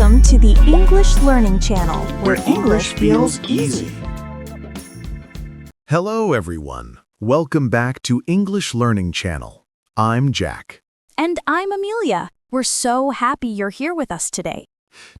Welcome to the English Learning Channel, where English feels easy. Hello, everyone. Welcome back to English Learning Channel. I'm Jack. And I'm Amelia. We're so happy you're here with us today.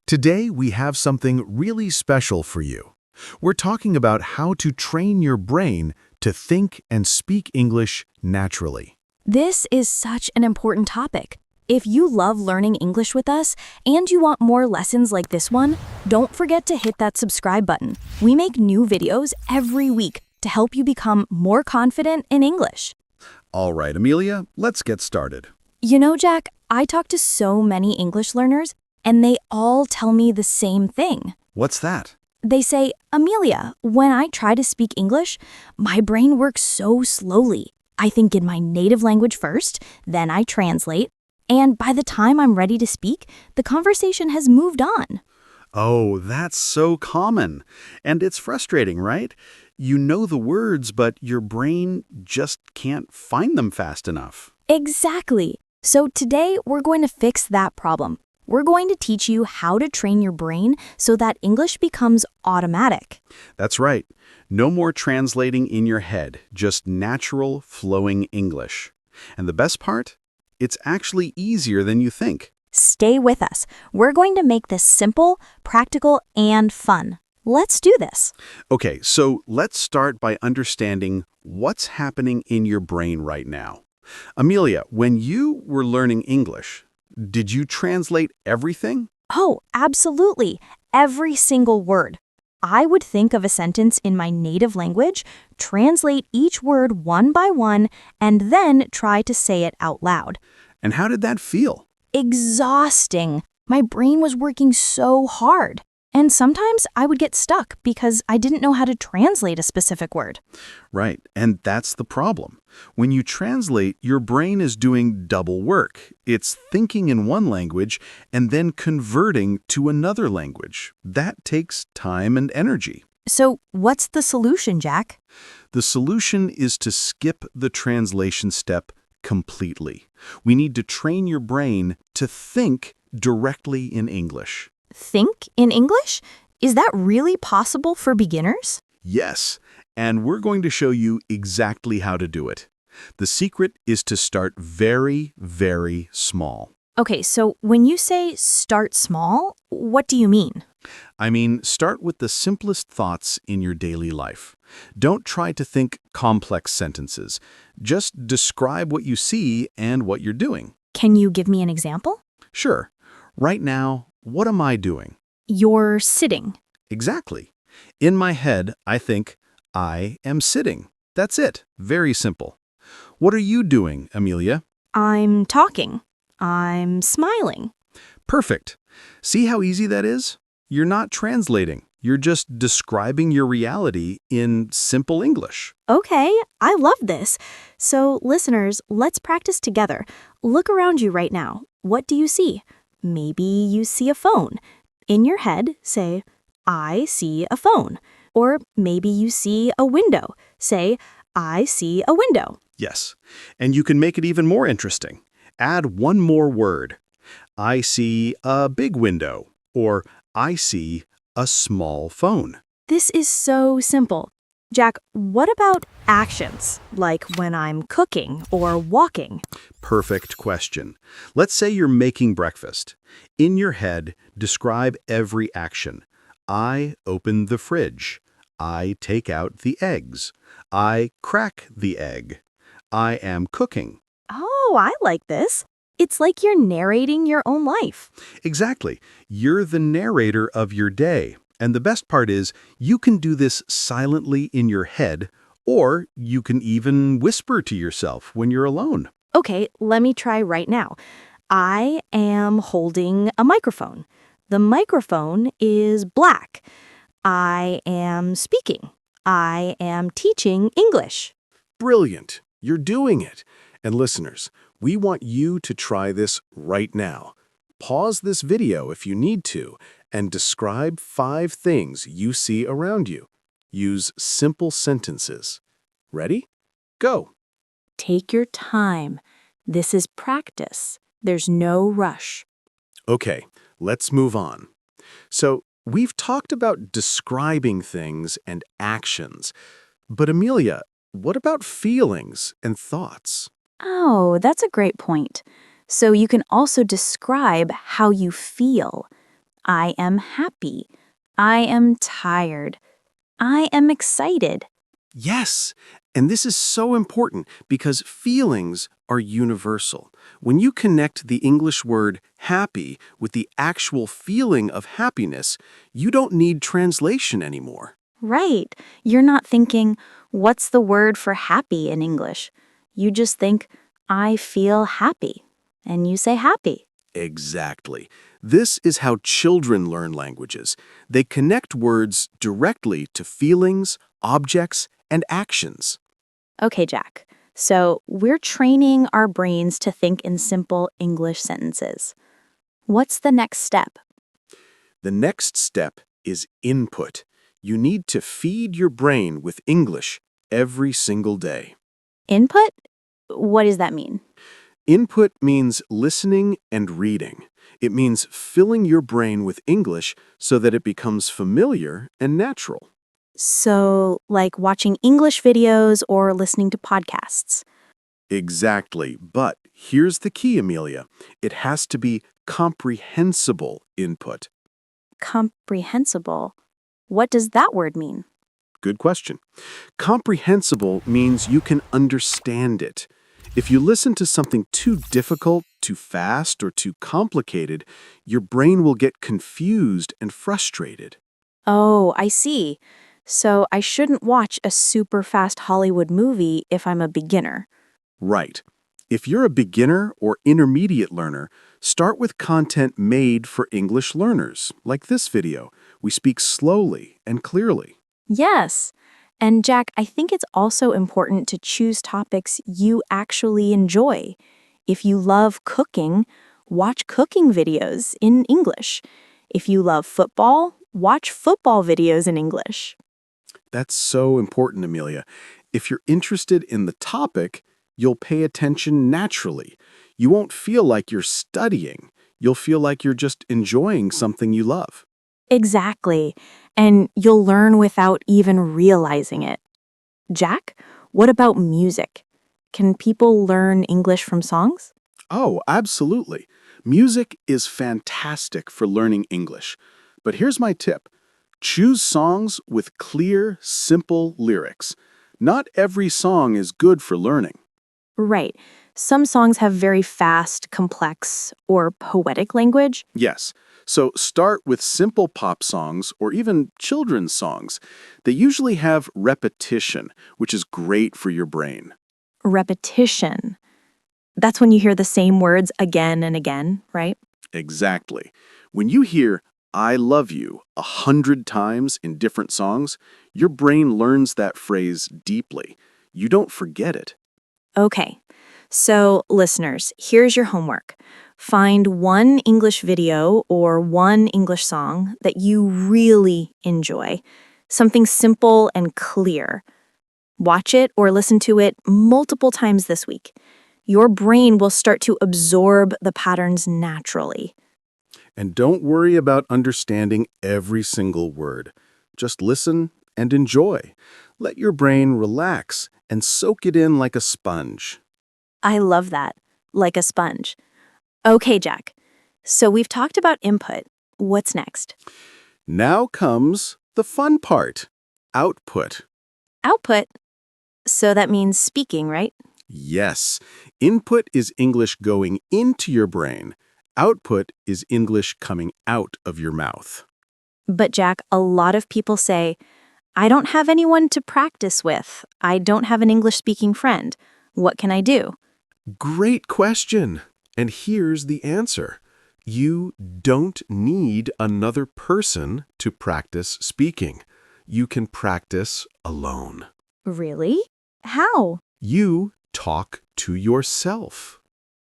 Today, we have something really special for you. We're talking about how to train your brain to think and speak English naturally. This is such an important topic. If you love learning English with us and you want more lessons like this one, don't forget to hit that subscribe button. We make new videos every week to help you become more confident in English. All right, Amelia, let's get started. You know, Jack, I talk to so many English learners, and they all tell me the same thing. What's that? They say, Amelia, when I try to speak English, my brain works so slowly. I think in my native language first, then I translate, and by the time I'm ready to speak, the conversation has moved on. Oh, that's so common. And it's frustrating, right? You know the words, but your brain just can't find them fast enough. Exactly. So today, we're going to fix that problem. We're going to teach you how to train your brain so that English becomes automatic. That's right. No more translating in your head, just natural, flowing English. And the best part? It's actually easier than you think. Stay with us. We're going to make this simple, practical, and fun. Let's do this. Okay, so let's start by understanding what's happening in your brain right now. Amelia, when you were learning English, did you translate everything? Oh, absolutely. Every single word. I would think of a sentence in my native language, translate each word one by one, and then try to say it out loud. And how did that feel? Exhausting. My brain was working so hard. And sometimes I would get stuck because I didn't know how to translate a specific word. Right, and that's the problem. When you translate, your brain is doing double work. It's thinking in one language and then converting to another language. That takes time and energy. So what's the solution, Jack? The solution is to skip the translation step completely. We need to train your brain to think directly in English. Think in English? Is that really possible for beginners? Yes, and we're going to show you exactly how to do it. The secret is to start very, very small. Okay, so when you say start small, what do you mean? I mean, start with the simplest thoughts in your daily life. Don't try to think complex sentences. Just describe what you see and what you're doing. Can you give me an example? Sure. Right now, what am I doing? You're sitting. Exactly. In my head, I think, I am sitting. That's it. Very simple. What are you doing, Amelia? I'm talking. I'm smiling. Perfect. See how easy that is? You're not translating. You're just describing your reality in simple English. Okay, I love this. So, listeners, let's practice together. Look around you right now. What do you see? Maybe you see a phone. In your head, say, I see a phone. Or maybe you see a window. Say, I see a window. Yes, and you can make it even more interesting. Add one more word. I see a big window, or I see a small phone. This is so simple. Jack, what about actions, like when I'm cooking or walking? Perfect question. Let's say you're making breakfast. In your head, describe every action. I open the fridge. I take out the eggs. I crack the egg. I am cooking. Oh, I like this. It's like you're narrating your own life. Exactly. You're the narrator of your day. And the best part is, you can do this silently in your head, or you can even whisper to yourself when you're alone. Okay, let me try right now. I am holding a microphone. The microphone is black. I am speaking. I am teaching English. Brilliant. You're doing it. And listeners, we want you to try this right now. Pause this video if you need to, and describe 5 things you see around you. Use simple sentences. Ready? Go. Take your time. This is practice. There's no rush. Okay, let's move on. So, we've talked about describing things and actions. But Amelia, what about feelings and thoughts? Oh, that's a great point. So you can also describe how you feel. I am happy. I am tired. I am excited. Yes, and this is so important because feelings are universal. When you connect the English word happy with the actual feeling of happiness, you don't need translation anymore. Right. You're not thinking, what's the word for happy in English? You just think, I feel happy. And you say happy. Exactly. This is how children learn languages. They connect words directly to feelings, objects, and actions. Okay, Jack. So we're training our brains to think in simple English sentences. What's the next step? The next step is input. You need to feed your brain with English every single day. Input? What does that mean? Input means listening and reading. It means filling your brain with English so that it becomes familiar and natural. So, like watching English videos or listening to podcasts. Exactly. But here's the key, Amelia. It has to be comprehensible input. Comprehensible. What does that word mean? Good question. Comprehensible means you can understand it. If you listen to something too difficult, too fast, or too complicated, your brain will get confused and frustrated. Oh, I see. So, I shouldn't watch a super fast Hollywood movie if I'm a beginner. Right. If you're a beginner or intermediate learner, start with content made for English learners, like this video. We speak slowly and clearly. Yes. And Jack, I think it's also important to choose topics you actually enjoy. If you love cooking, watch cooking videos in English. If you love football, watch football videos in English. That's so important, Amelia. If you're interested in the topic, you'll pay attention naturally. You won't feel like you're studying. You'll feel like you're just enjoying something you love. Exactly. And you'll learn without even realizing it. Jack, what about music? Can people learn English from songs? Oh, absolutely. Music is fantastic for learning English. But here's my tip. Choose songs with clear, simple lyrics. Not every song is good for learning. Right. Some songs have very fast, complex, or poetic language. Yes, so start with simple pop songs or even children's songs. They usually have repetition, which is great for your brain. Repetition. That's when you hear the same words again and again, right? Exactly. When you hear I love you 100 times in different songs, your brain learns that phrase deeply. You don't forget it. Okay. So, listeners, here's your homework. Find one English video or one English song that you really enjoy, something simple and clear. Watch it or listen to it multiple times this week. Your brain will start to absorb the patterns naturally. And don't worry about understanding every single word. Just listen and enjoy. Let your brain relax and soak it in like a sponge. I love that, like a sponge. Okay, Jack. So we've talked about input. What's next? Now comes the fun part, output. Output. So that means speaking, right? Yes, input is English going into your brain. Output is English coming out of your mouth. But Jack, a lot of people say, I don't have anyone to practice with. I don't have an English-speaking friend. What can I do? Great question. And here's the answer. You don't need another person to practice speaking. You can practice alone. Really? How? You talk to yourself.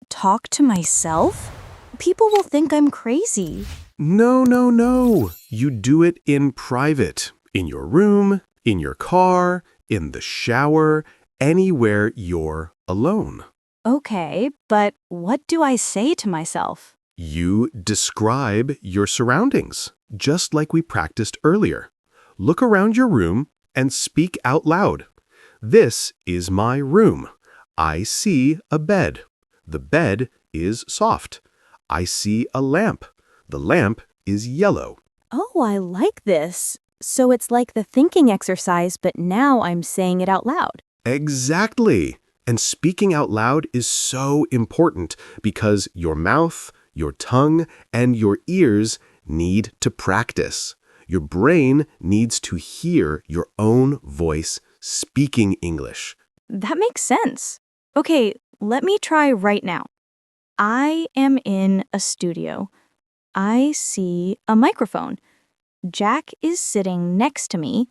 Talk to myself? People will think I'm crazy. No, no, no. You do it in private, in your room, in your car, in the shower, anywhere you're alone. Okay, but what do I say to myself? You describe your surroundings, just like we practiced earlier. Look around your room and speak out loud. This is my room. I see a bed. The bed is soft. I see a lamp. The lamp is yellow. Oh, I like this. So it's like the thinking exercise, but now I'm saying it out loud. Exactly. And speaking out loud is so important because your mouth, your tongue, and your ears need to practice. Your brain needs to hear your own voice speaking English. That makes sense. Okay, let me try right now. I am in a studio. I see a microphone. Jack is sitting next to me.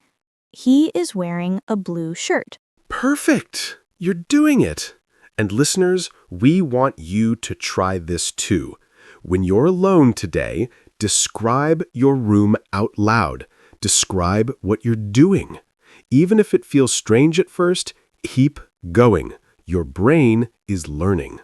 He is wearing a blue shirt. Perfect! You're doing it! And listeners, we want you to try this too. When you're alone today, describe your room out loud. Describe what you're doing. Even if it feels strange at first, keep going. Your brain is learning.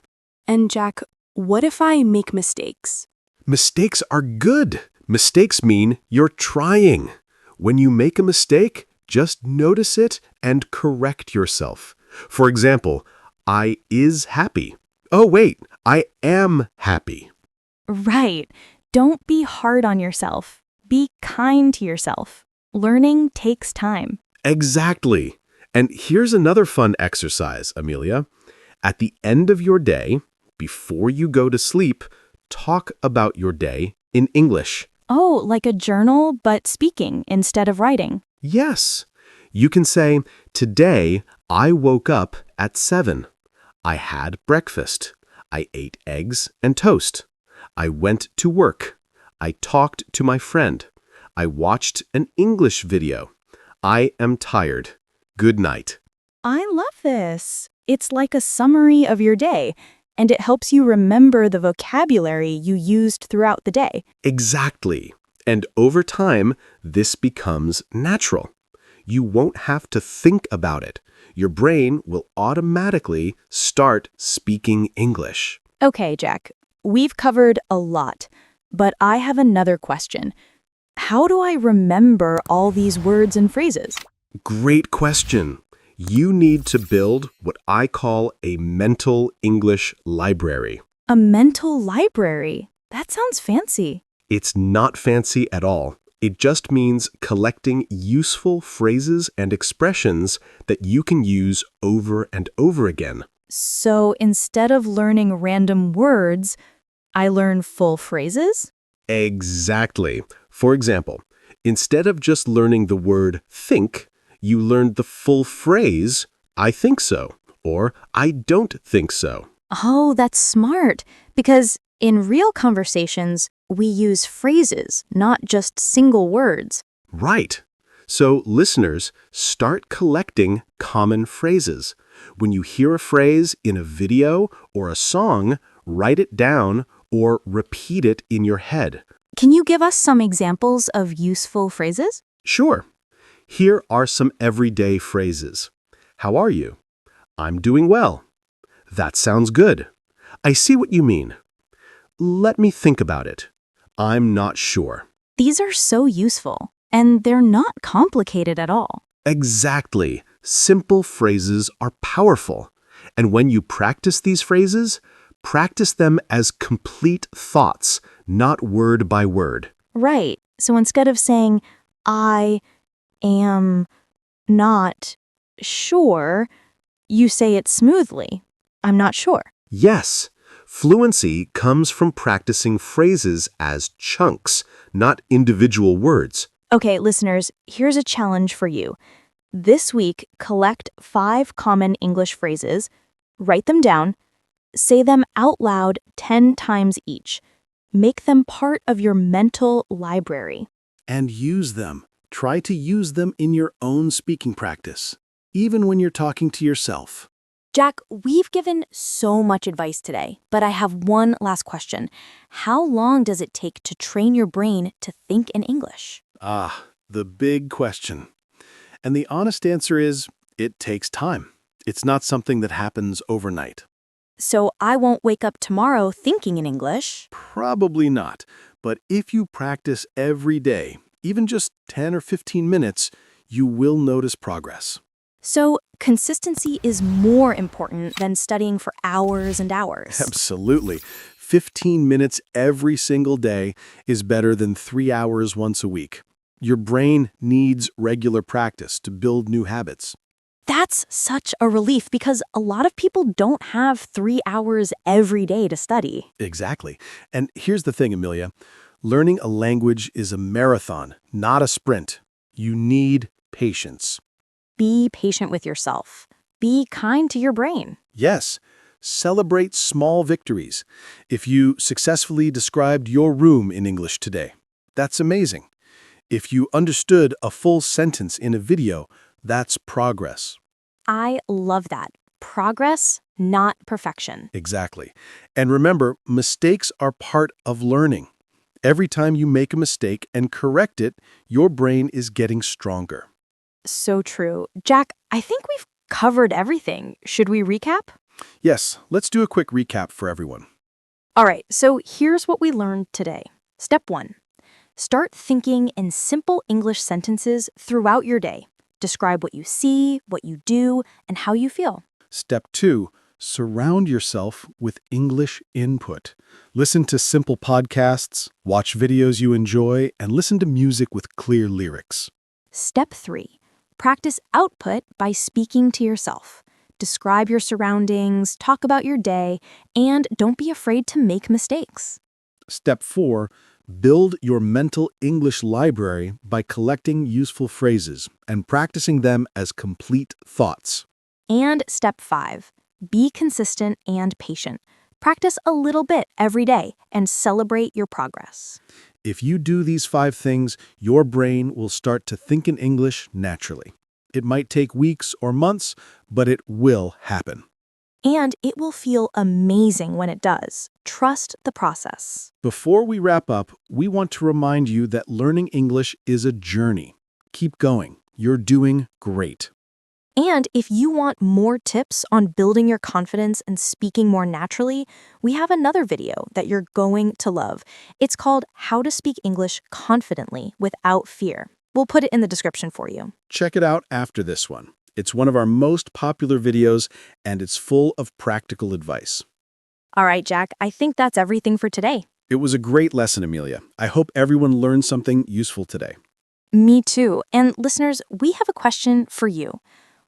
And Jack, what if I make mistakes? Mistakes are good. Mistakes mean you're trying. When you make a mistake, just notice it and correct yourself. For example, I is happy. Oh, wait, I am happy. Right. Don't be hard on yourself. Be kind to yourself. Learning takes time. Exactly. And here's another fun exercise, Amelia. At the end of your day, before you go to sleep, talk about your day in English. Oh, like a journal, but speaking instead of writing. Yes. You can say, today I woke up at 7. I had breakfast. I ate eggs and toast. I went to work. I talked to my friend. I watched an English video. I am tired. Good night. I love this. It's like a summary of your day, and it helps you remember the vocabulary you used throughout the day. Exactly. And over time, this becomes natural. You won't have to think about it. Your brain will automatically start speaking English. Okay, Jack, we've covered a lot, but I have another question. How do I remember all these words and phrases? Great question. You need to build what I call a mental English library. A mental library? That sounds fancy. It's not fancy at all. It just means collecting useful phrases and expressions that you can use over and over again. So instead of learning random words, I learn full phrases? Exactly. For example, instead of just learning the word think, you learned the full phrase, I think so, or I don't think so. Oh, that's smart. Because in real conversations, we use phrases, not just single words. Right. So listeners, start collecting common phrases. When you hear a phrase in a video or a song, write it down or repeat it in your head. Can you give us some examples of useful phrases? Sure. Here are some everyday phrases. How are you? I'm doing well. That sounds good. I see what you mean. Let me think about it. I'm not sure. These are so useful, and they're not complicated at all. Exactly. Simple phrases are powerful. And when you practice these phrases, practice them as complete thoughts, not word by word. Right. So instead of saying, I am not sure, you say it smoothly. I'm not sure. Yes. Fluency comes from practicing phrases as chunks, not individual words. Okay, listeners, here's a challenge for you. This week, collect 5 common English phrases, write them down, say them out loud 10 times each. Make them part of your mental library. And use them. Try to use them in your own speaking practice, even when you're talking to yourself. Jack, we've given so much advice today, but I have one last question. How long does it take to train your brain to think in English? Ah, the big question. And the honest answer is, it takes time. It's not something that happens overnight. So I won't wake up tomorrow thinking in English. Probably not. But if you practice every day, even just 10 or 15 minutes, you will notice progress. So consistency is more important than studying for hours and hours. Absolutely. 15 minutes every single day is better than 3 hours once a week. Your brain needs regular practice to build new habits. That's such a relief because a lot of people don't have 3 hours every day to study. Exactly. And here's the thing, Amelia. Learning a language is a marathon, not a sprint. You need patience. Be patient with yourself. Be kind to your brain. Yes, celebrate small victories. If you successfully described your room in English today, that's amazing. If you understood a full sentence in a video, that's progress. I love that. Progress, not perfection. Exactly. And remember, mistakes are part of learning. Every time you make a mistake and correct it, your brain is getting stronger. So true. Jack, I think we've covered everything. Should we recap? Yes, let's do a quick recap for everyone. All right, so here's what we learned today. Step 1. Start thinking in simple English sentences throughout your day. Describe what you see, what you do, and how you feel. Step 2, surround yourself with English input. Listen to simple podcasts, watch videos you enjoy, and listen to music with clear lyrics. Step 3. Practice output by speaking to yourself. Describe your surroundings, talk about your day, and don't be afraid to make mistakes. Step 4, build your mental English library by collecting useful phrases and practicing them as complete thoughts. And step 5. Be consistent and patient. Practice a little bit every day and celebrate your progress. If you do these 5 things, your brain will start to think in English naturally. It might take weeks or months, but it will happen. And it will feel amazing when it does. Trust the process. Before we wrap up, we want to remind you that learning English is a journey. Keep going. You're doing great. And if you want more tips on building your confidence and speaking more naturally, we have another video that you're going to love. It's called How to Speak English Confidently Without Fear. We'll put it in the description for you. Check it out after this one. It's one of our most popular videos, and it's full of practical advice. All right, Jack, I think that's everything for today. It was a great lesson, Amelia. I hope everyone learned something useful today. Me too. And listeners, we have a question for you.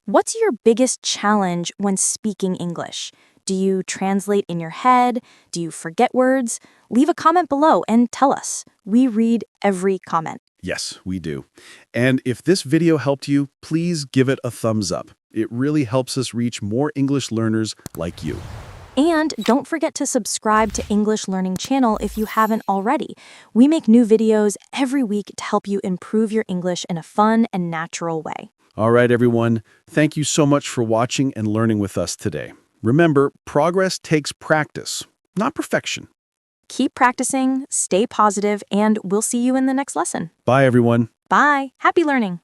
What's your biggest challenge when speaking English? Do you translate in your head? Do you forget words? Leave a comment below and tell us. We read every comment. Yes, we do. And if this video helped you, please give it a thumbs up. It really helps us reach more English learners like you. And don't forget to subscribe to English Learning Channel if you haven't already. We make new videos every week to help you improve your English in a fun and natural way. All right, everyone. Thank you so much for watching and learning with us today. Remember, progress takes practice, not perfection. Keep practicing, stay positive, and we'll see you in the next lesson. Bye, everyone. Bye. Happy learning.